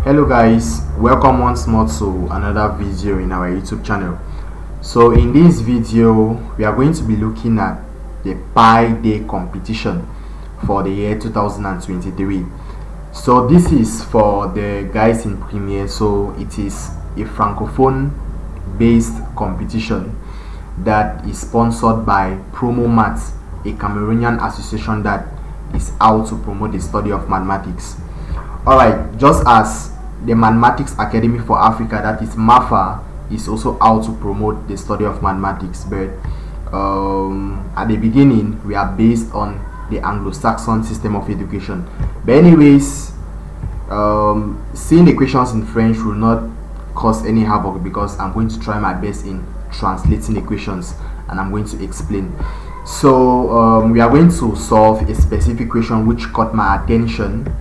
Hello guys, welcome once more to another video in our YouTube channel. So in this video we are going to be looking at the Pi Day competition for the year 2023. So this is for the guys in Premier, so it is a francophone based competition that is sponsored by Promo Maths, a Cameroonian association that is out to promote the study of mathematics. Alright, just as the Mathematics Academy for Africa, that is MAFA, is also out to promote the study of mathematics, but at the beginning we are based on the Anglo-Saxon system of education. But anyways, seeing the questions in French will not cause any havoc because I'm going to try my best in translating the questions and I'm going to explain. So we are going to solve a specific question which caught my attention.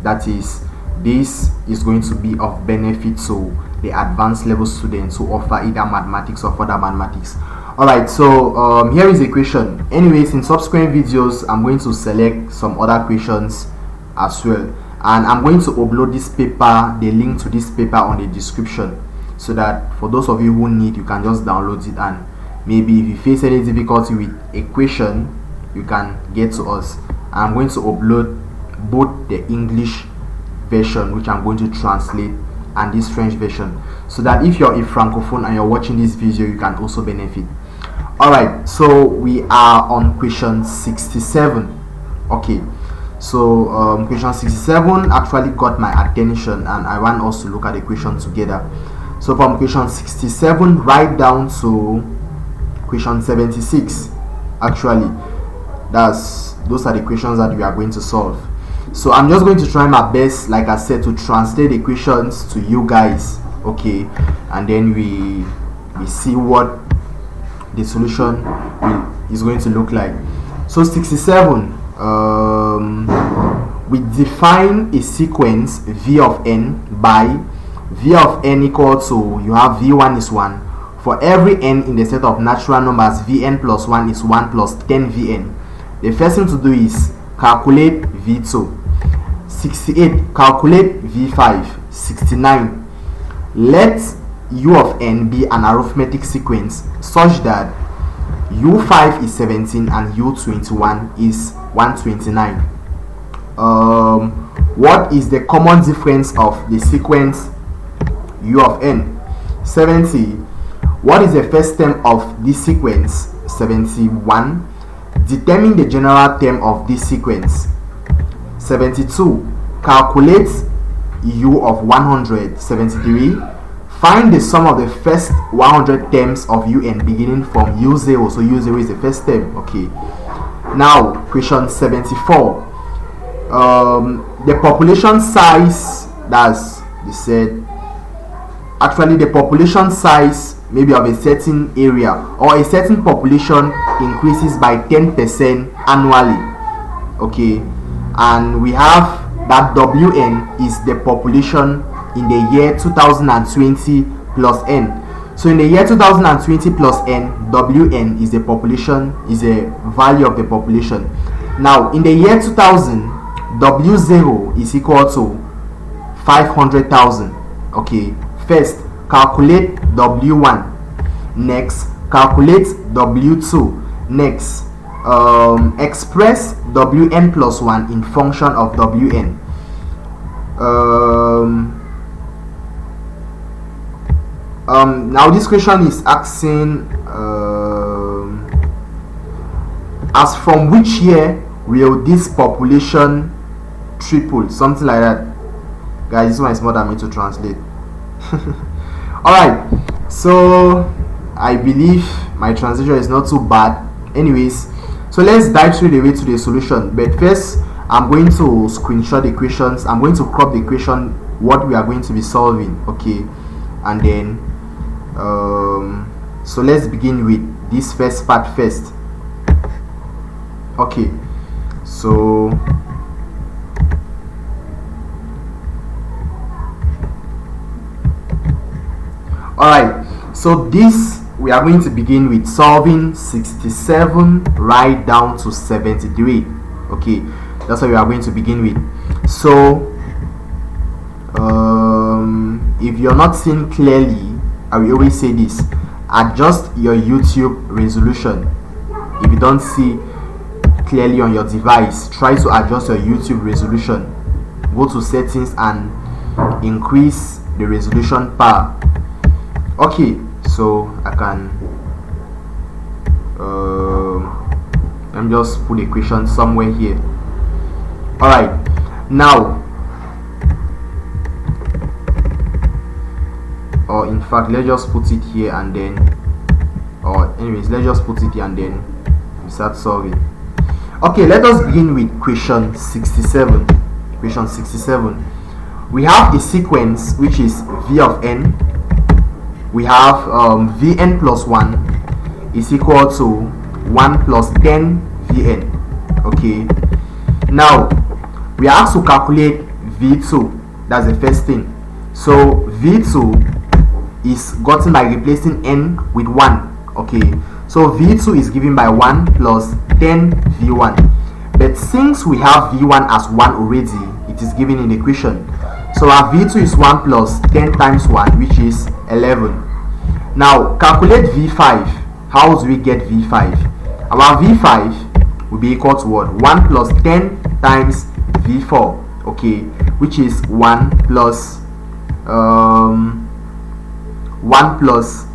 That is, this is going to be of benefit to the advanced level students who offer either mathematics or further mathematics. Alright, so here is a question. Anyways, in subsequent videos I'm going to select some other questions as well, and I'm going to upload this paper, the link to this paper, on the description, so that for those of you who need, you can just download it, and maybe if you face any difficulty with a question, you can get to us. I'm going to upload both the English version, which I'm going to translate, and this French version, so that if you're a francophone and you're watching this video, you can also benefit. Alright, so we are on question 67. Okay, so question 67 actually got my attention and I want us to look at the question together. So from question 67 right down to question 76, actually those are the questions that we are going to solve. So I'm just going to try my best, like I said, to translate the questions to you guys, okay, and then we see what the solution is going to look like. So 67, we define a sequence v of n by v of n equal to, you have v1 is 1. For every n in the set of natural numbers, vn plus 1 is 1 plus 10 vn. The first thing to do is calculate v2. 68, calculate v5. 69, let u of n be an arithmetic sequence such that u5 is 17 and u21 is 129. What is the common difference of the sequence u of n? 70, what is the first term of this sequence? 71. Determine the general term of this sequence. 72, calculate u of 100. 73, find the sum of the first 100 terms of un beginning from u0. So u0 is the first term. Okay, now question 74, the population size, that's they said, actually the population size maybe of a certain area or a certain population increases by 10% annually. Okay, and we have that Wn is the population in the year 2020 plus n. So in the year 2020 plus n, Wn is the population, is a value of the population. Now in the year 2000, W0 is equal to 500,000. Okay, first calculate W1, next calculate W2, next express Wn plus 1 in function of Wn. Now this question is asking as from which year will this population triple, something like that. Guys, this one is more than me to translate. Alright, so I believe my translation is not too bad. Anyways, so let's dive straight away to the solution. But first, I'm going to screenshot the questions. I'm going to crop the question, what we are going to be solving. Okay, and then so let's begin with this first part first. Okay, so alright, so this we are going to begin with solving 67 right down to 73. Okay, that's what we are going to begin with. So if you're not seeing clearly, I will always say this: adjust your YouTube resolution. If you don't see clearly on your device, try to adjust your YouTube resolution. Go to settings and increase the resolution power. Okay, so I can let me just put the equation somewhere here. Alright, now, or in fact, let's just put it here and then, or anyways, let's just put it here and then we start solving. Okay, let us begin with question 67. Question 67. We have a sequence which is v of n. We have vn plus 1 is equal to 1 plus 10 vn. Okay, now we are asked to calculate v2. That's the first thing. So v2 is gotten by replacing n with 1. Okay, so v2 is given by 1 plus 10 v1. But since we have v1 as 1 already, it is given in the equation. So our v2 is 1 plus 10 times 1, which is 11. Now calculate v5. How do we get v5? Our v5 will be equal to what? 1 plus 10 times v4, okay, which is 1 plus 1 plus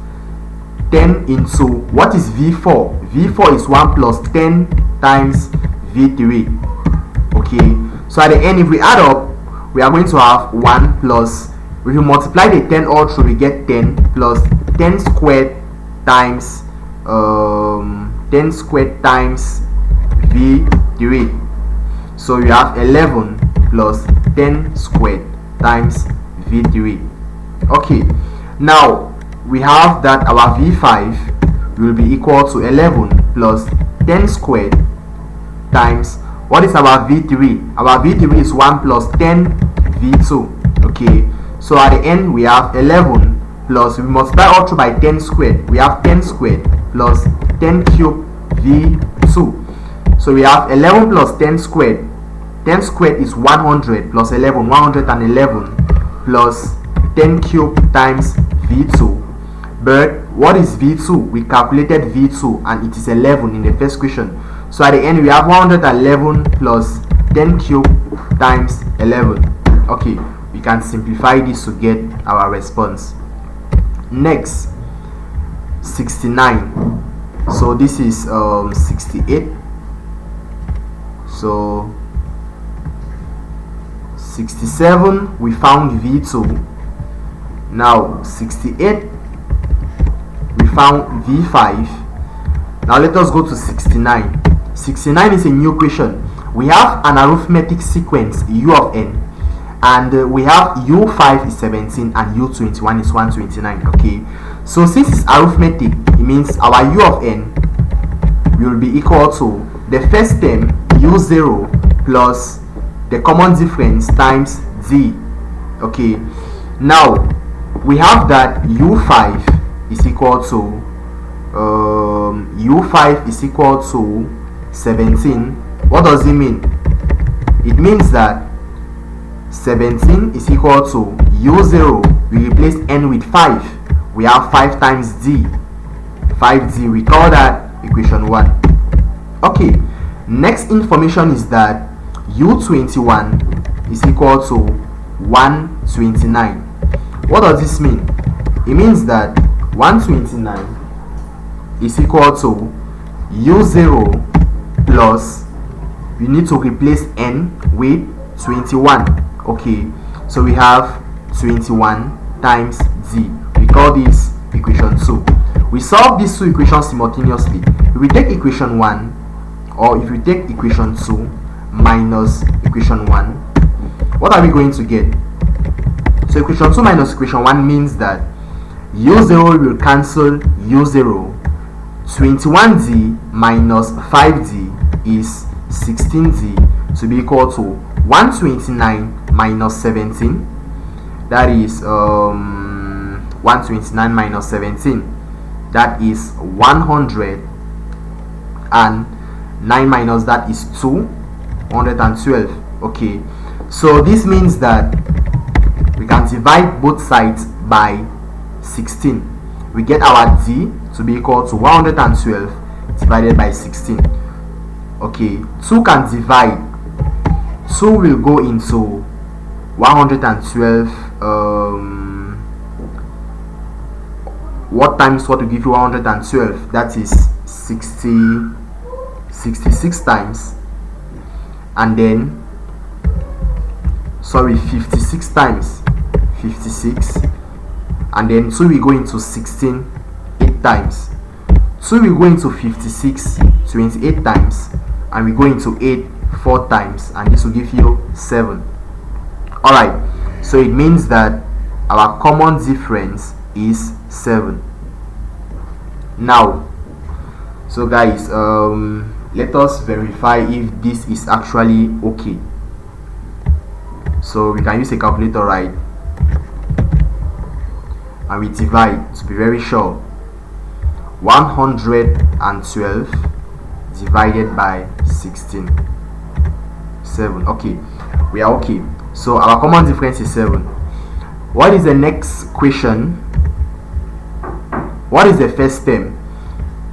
10 into, what is v4? v4 is 1 plus 10 times v3. Okay, so at the end, if we add up, we are going to have 1 plus, if you multiply the 10 all through, we get 10 plus 10 squared times 10 squared times v3. So you have 11 plus 10 squared times v3. Okay, now we have that our v5 will be equal to 11 plus 10 squared times, what is our v3? Our v3 is 1 plus 10 v2. Okay, so at the end we have 11 plus, we multiply all through by 10 squared, we have 10 squared plus 10 cubed v2. So we have 11 plus 10 squared. 10 squared is 100 plus 11, 111 plus 10 cubed times v2. But what is v2? We calculated v2 and it is 11 in the first question. So at the end we have 111 plus 10 cubed times 11. Okay, we can simplify this to get our response. Next, 69. So this is 68. So 67 we found v2. Now 68 we found v5. Now let us go to 69. 69 is a new question. We have an arithmetic sequence u of n, and we have u5 is 17 and u21 is 129. Okay, so since it's arithmetic, it means our u of n will be equal to the first term u0 plus the common difference times d. Okay, now we have that u5 is equal to u5 is equal to 17. What does it mean? It means that 17 is equal to u0, we replace n with 5, we have 5 times d, 5d, we call that equation 1. Okay, next information is that u21 is equal to 129. What does this mean? It means that 129 is equal to u0 plus, you need to replace n with 21. Okay, so we have 21 times d, we call this equation 2. We solve these two equations simultaneously. If we take equation 1, or if we take equation 2 minus equation 1, what are we going to get? So equation 2 minus equation 1 means that u0 will cancel u0. 21d minus 5d is 16d, to be equal to 129 minus 17. That is 129 minus 17. That is 100, and 9 minus that is 2, 112. Okay, so this means that we can divide both sides by 16. We get our d to be equal to 112 divided by 16. Okay, 2 can divide. 2 will go into 112. What times what will give you 112? That is 66 times, and then 56 times, 56, and then 2 will go into 16 8 times. 2 will go into 56 28 times, and we go into 8 4 times, and this will give you 7. Alright, so it means that our common difference is 7. Now, so guys, let us verify if this is actually okay. So we can use a calculator, right? And we divide to be very sure. 112 divided by 16. 7. Okay, we are okay. So our common difference is 7. What is the next question? What is the first term?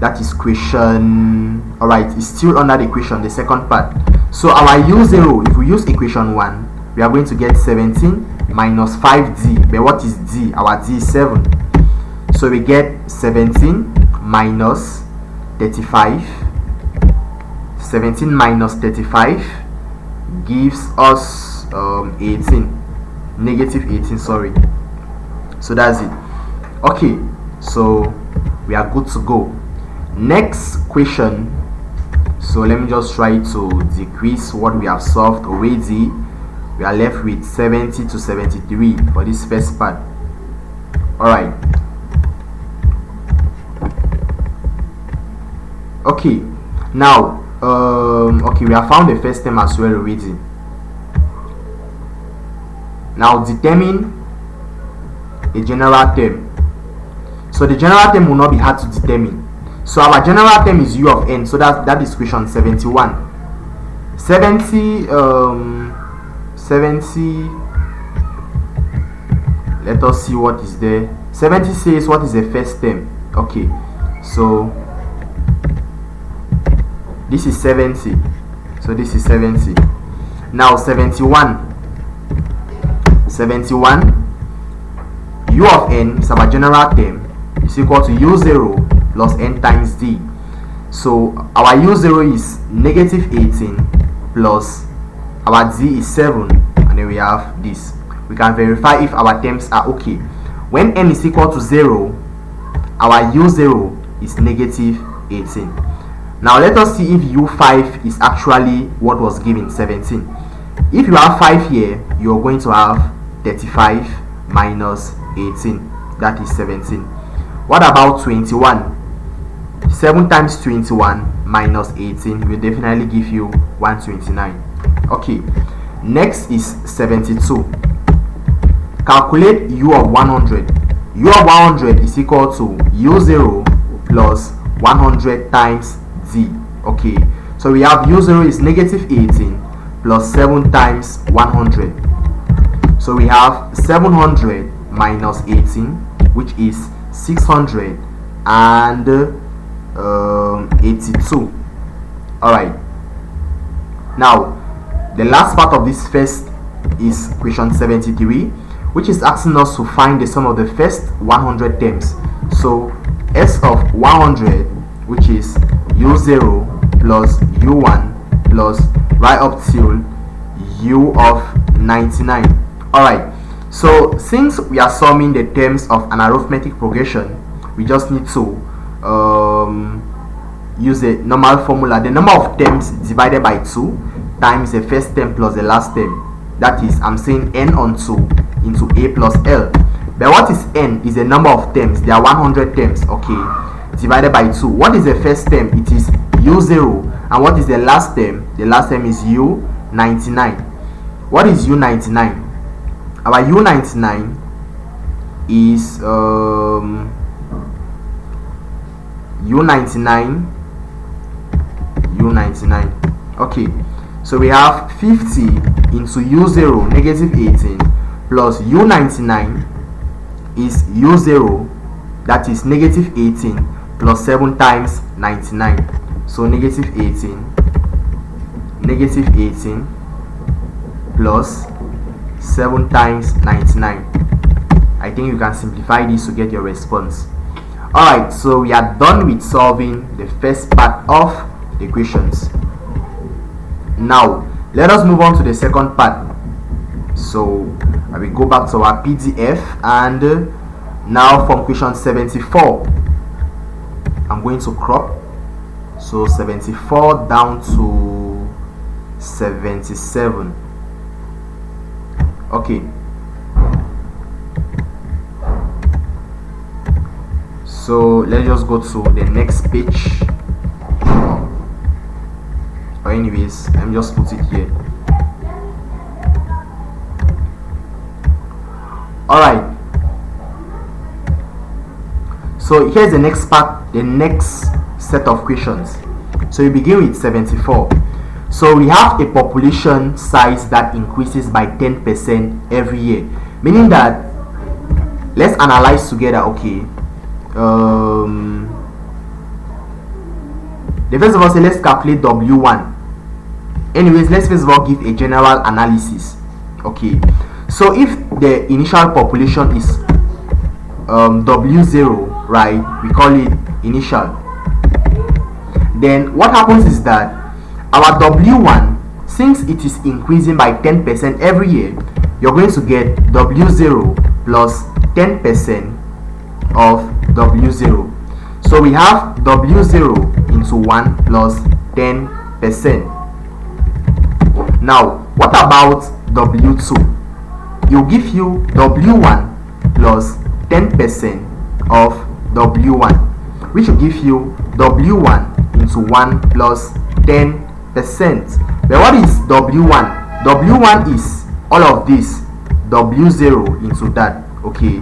That is question. Alright, it's still under the equation, the second part. So our u0, if we use equation 1, we are going to get 17 minus 5d. But what is d? Our d is 7. So we get 17 minus 35. 17 minus 35 gives us 18. Negative 18, sorry. So that's it. Okay, so we are good to go. Next question. So let me just try to decrease what we have solved already. We are left with 70 to 73 for this first part. Alright. Okay, now okay, we have found the first term as well already. Now determine a general term. So the general term will not be hard to determine. So our general term is u of n. So that is question 71. 70. Let us see what is there. 70 says what is the first term. Okay, so this is 70. So this is 70. Now 71. U of n is our general term, is equal to u0 plus n times d. So our u0 is negative 18 plus our d is 7, and then we have this. We can verify if our terms are okay. When n is equal to 0, our u0 is negative 18. Now let us see if u5 is actually what was given, 17. If you have 5 here, you are going to have 35 minus 18, that is 17. What about 21? 7 times 21 minus 18 will definitely give you 129. Okay, next is 72. Calculate u of 100. U of 100 is equal to u0 plus 100 times d. Okay, so we have u0 is negative 18 plus 7 times 100. So we have 700 minus 18, which is 682. Alright, now the last part of this first is question 73, which is asking us to find the sum of the first 100 terms. So s of 100, which is u0 plus u1 plus right up till u of 99. Alright, so since we are summing the terms of an arithmetic progression, we just need to use a normal formula. The number of terms divided by 2 times the first term plus the last term. That is, I'm saying n on 2 into a plus l. But what is n? Is the number of terms. There are 100 terms, okay, divided by 2. What is the first term? It is u0. And what is the last term? The last term is u99. What is u99? Our u99 is u99. Okay, so we have 50 into u0 negative 18 plus u99 is u0, that is negative 18 plus 7 times 99. So negative 18 plus 7 times 99. I think you can simplify this to get your response. Alright, so we are done with solving the first part of the equations. Now let us move on to the second part. So I will go back to our PDF, and now from question 74 I'm going to crop. So 74 down to 77. Okay, so let's just go to the next page, or anyways let me just put it here. Alright, so here's the next part, the next set of questions. So we begin with 74. So we have a population size that increases by 10% every year, meaning that, let's analyze together. Okay, the first of all, say let's calculate W1. Anyways, let's first of all give a general analysis. Okay, so if the initial population is W0, right, we call it initial, then what happens is that our W1, since it is increasing by 10% every year, you're going to get W0 plus 10% of W0. So we have W0 into 1 plus 10%. Now what about W2? It will give you W1 plus 10% of W1, which will give you W1 into 1 plus 10%. But what is W1? W1 is all of this, W0 into that. Okay,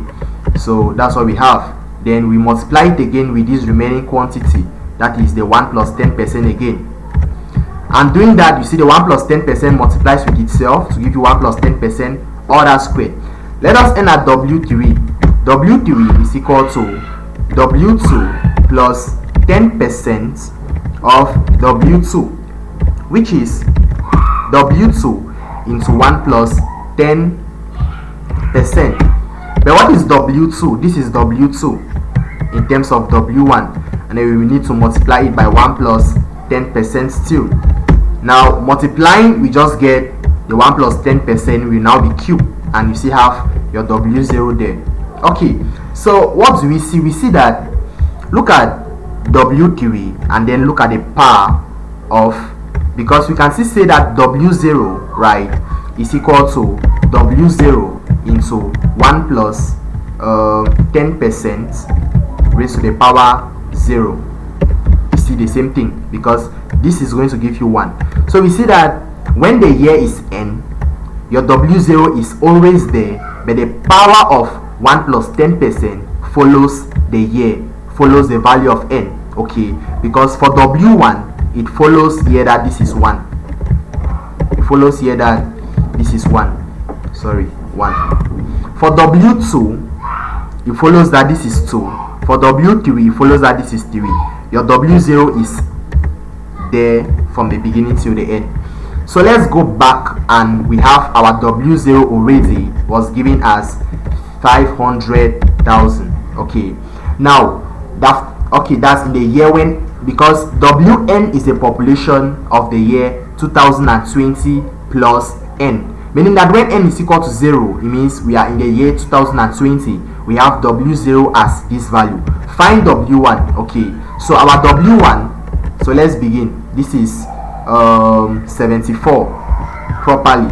so that's what we have. Then we multiply it again with this remaining quantity, that is the 1 plus 10% again. And doing that, you see the 1 plus 10% multiplies with itself to give you 1 plus 10% all that squared. Let us end at W3. W3 is equal to W2 plus 10% of W2, which is W2 into 1 plus 10%. But what is W2? This is W2 in terms of W1, and then we will need to multiply it by 1 plus 10% still. Now multiplying, we just get the 1 plus 10% will now be cubed, and you see have your W0 there. Okay, so what do we see? We see that, look at W3 and then look at the power of, because we can still say that W0, right, is equal to W0 into 1 plus 10% raised to the power 0. You see the same thing, because this is going to give you 1. So we see that when the year is n, your W0 is always there, but the power of 1 plus 10% follows the year, follows the value of n. Okay, because for W1 it follows here that this is 1. It follows here that this is 1. Sorry, 1. For W2 it follows that this is 2. For W3 it follows that this is 3. Your W0 is there from the beginning till the end. So let's go back, and we have our W0 already was given as 500,000. Okay, now that's in the year when, because Wn is the population of the year 2020 plus n, meaning that when n is equal to 0, it means we are in the year 2020. We have W0 as this value. Find W1. Okay, so our W1, so let's begin. This is 74 properly.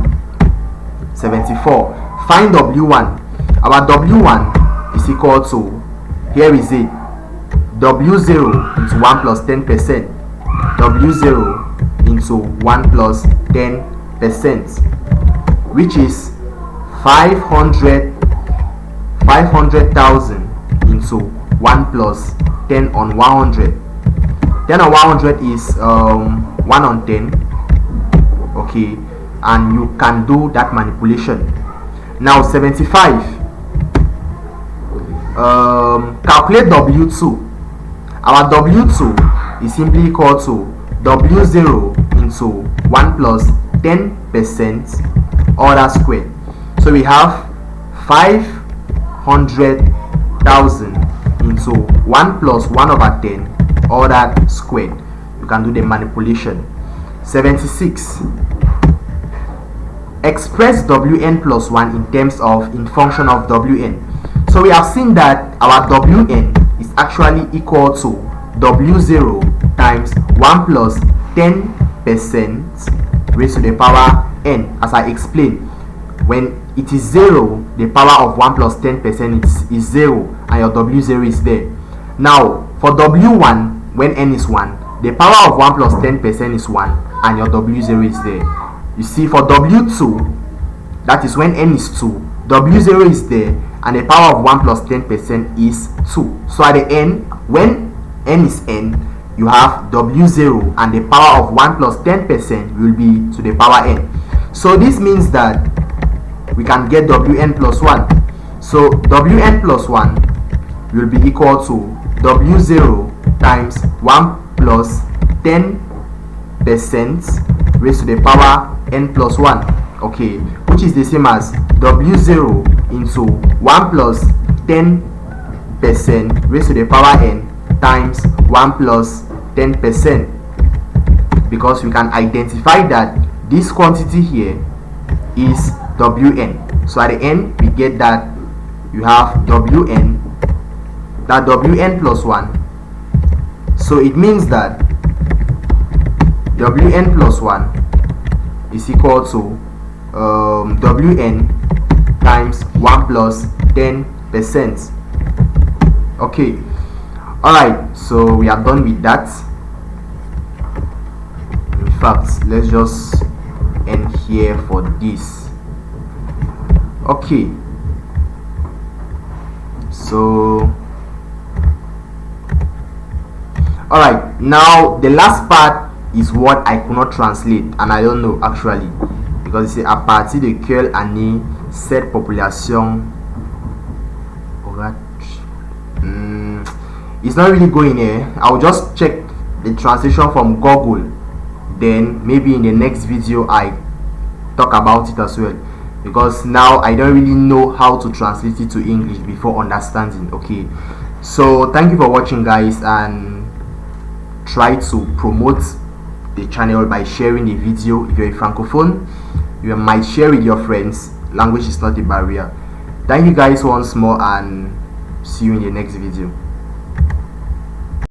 74. Find W1. Our W1 is equal to, here is it, W0 into 1 plus 10%. W0 into 1 plus 10%, which is 500,000 into 1 plus 10 on 100. 10 on 100 is 1 on 10. Okay, and you can do that manipulation. Now 75. Calculate W2. Our W2 is simply equal to W0 into 1 plus 10% order squared. So we have 500,000 into 1 plus 1 over 10 ordered squared. You can do the manipulation. 76. Express Wn plus 1 in terms of in function of Wn. So we have seen that our Wn is actually equal to W0 times 1 plus 10% raised to the power n. As I explained, when it is 0, the power of 1 plus 10% is 0, and your W0 is there. Now for W1, when n is 1, the power of 1 plus 10% is 1, and your W0 is there. You see, for W2, that is when n is 2, W0 is there, and the power of 1 plus 10% is 2. So at the end, when n is n, you have W0, and the power of 1 plus 10% will be to the power n. So this means that we can get Wn plus 1. So Wn plus 1 will be equal to W0 times 1 plus 10% raised to the power n plus 1. Okay, which is the same as W0 into 1 plus 10% raised to the power n times 1 plus 10%, because we can identify that this quantity here is Wn. So at the end, we get that you have Wn, that Wn plus 1. So it means that Wn plus 1 is equal to Wn times 1 plus 10%. Okay, alright, so we are done with that. In fact, let's just end here for this. Okay, so alright, now the last part is what I could not translate, and I don't know actually, because c'est à partir de quelle année cette population aura. It's not really going here. I'll just check the translation from Google, then maybe in the next video I talk about it as well, because now I don't really know how to translate it to English before understanding. Okay, so thank you for watching, guys, and try to promote the channel by sharing the video. If you're a francophone, you might share with your friends. Language is not a barrier. Thank you guys once more, and see you in the next video.